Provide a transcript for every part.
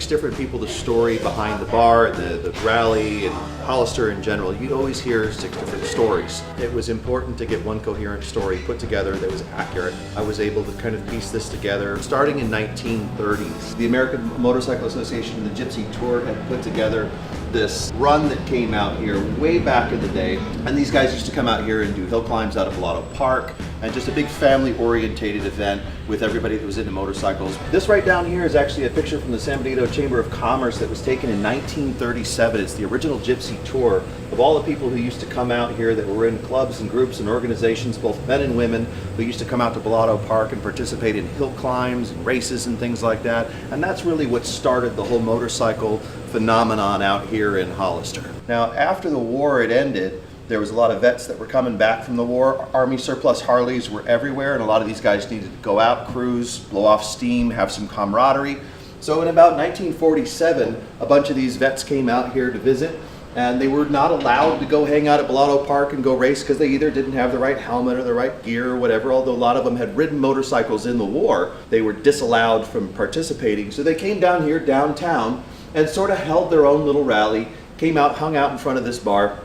different people the story behind the bar, the rally, and Hollister in general, you'd always hear 6 different stories. It was important to get one coherent story put together that was accurate. I was able to kind of piece this together. Starting in 1930s, the American Motorcycle Association and the Gypsy Tour had put together this run that came out here way back in the day, and these guys used to come out here and do hill climbs out of Blotto Park, and just a big family-orientated event with everybody that was into motorcycles. This right down here is actually a picture from the San Benito Chamber of Commerce that was taken in 1937. It's the original Gypsy Tour of all the people who used to come out here that were in clubs and groups and organizations, both men and women, who used to come out to Blotto Park and participate in hill climbs and races and things like that. And that's really what started the whole motorcycle phenomenon out here in Hollister. Now, after the war had ended, there was a lot of vets that were coming back from the war. Army surplus Harleys were everywhere, and a lot of these guys needed to go out, cruise, blow off steam, have some camaraderie. So in about 1947, a bunch of these vets came out here to visit, and they were not allowed to go hang out at Blotto Park and go race because they either didn't have the right helmet or the right gear or whatever. Although a lot of them had ridden motorcycles in the war, they were disallowed from participating. So they came down here downtown and sort of held their own little rally, came out, hung out in front of this bar,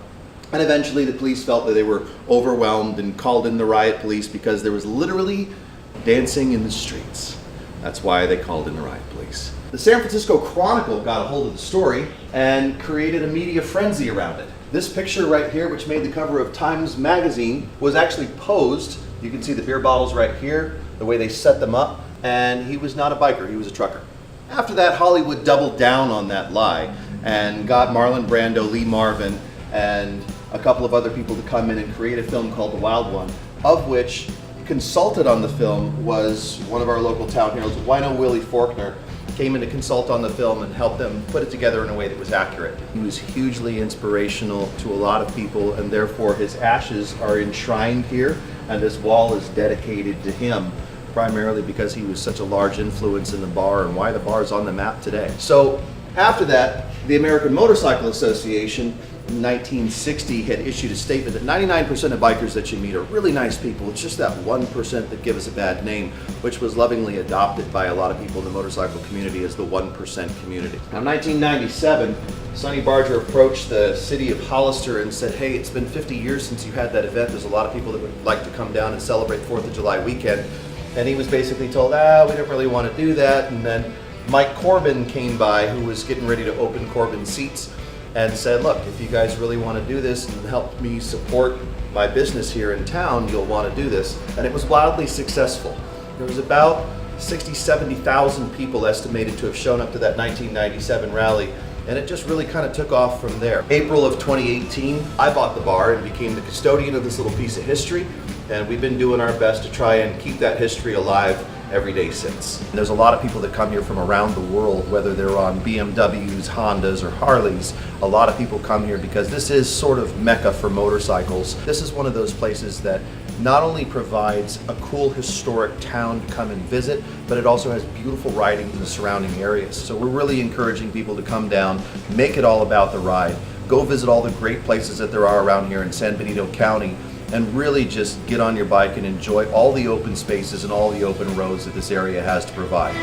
and eventually the police felt that they were overwhelmed and called in the riot police because there was literally dancing in the streets. That's why they called in the riot police. The San Francisco Chronicle got a hold of the story and created a media frenzy around it. This picture right here, which made the cover of Times magazine, was actually posed. You can see the beer bottles right here, the way they set them up, and he was not a biker, he was a trucker. After that, Hollywood doubled down on that lie and got Marlon Brando, Lee Marvin, and a couple of other people to come in and create a film called The Wild One, of which consulted on the film was one of our local town heroes, Wino Willie Faulkner, came in to consult on the film and help them put it together in a way that was accurate. He was hugely inspirational to a lot of people, and therefore his ashes are enshrined here, and this wall is dedicated to him, primarily because he was such a large influence in the bar and why the bar is on the map today. So after that, the American Motorcycle Association in 1960 had issued a statement that 99% of bikers that you meet are really nice people. It's just that 1% that give us a bad name, which was lovingly adopted by a lot of people in the motorcycle community as the 1% community. Now, in 1997, Sonny Barger approached the city of Hollister and said, hey, it's been 50 years since you had that event. There's a lot of people that would like to come down and celebrate 4th of July weekend. And he was basically told, we don't really want to do that. And then Mike Corbin came by, who was getting ready to open Corbin's seats, and said, look, if you guys really want to do this and help me support my business here in town, you'll want to do this. And it was wildly successful. There was about 60, 70,000 people estimated to have shown up to that 1997 rally, and it just really kind of took off from there. April of 2018, I bought the bar and became the custodian of this little piece of history, and we've been doing our best to try and keep that history alive every day since. And there's a lot of people that come here from around the world, whether they're on BMWs, Hondas, or Harleys. A lot of people come here because this is sort of Mecca for motorcycles. This is one of those places that not only provides a cool historic town to come and visit, but it also has beautiful riding in the surrounding areas. So we're really encouraging people to come down, make it all about the ride, go visit all the great places that there are around here in San Benito County, and really just get on your bike and enjoy all the open spaces and all the open roads that this area has to provide.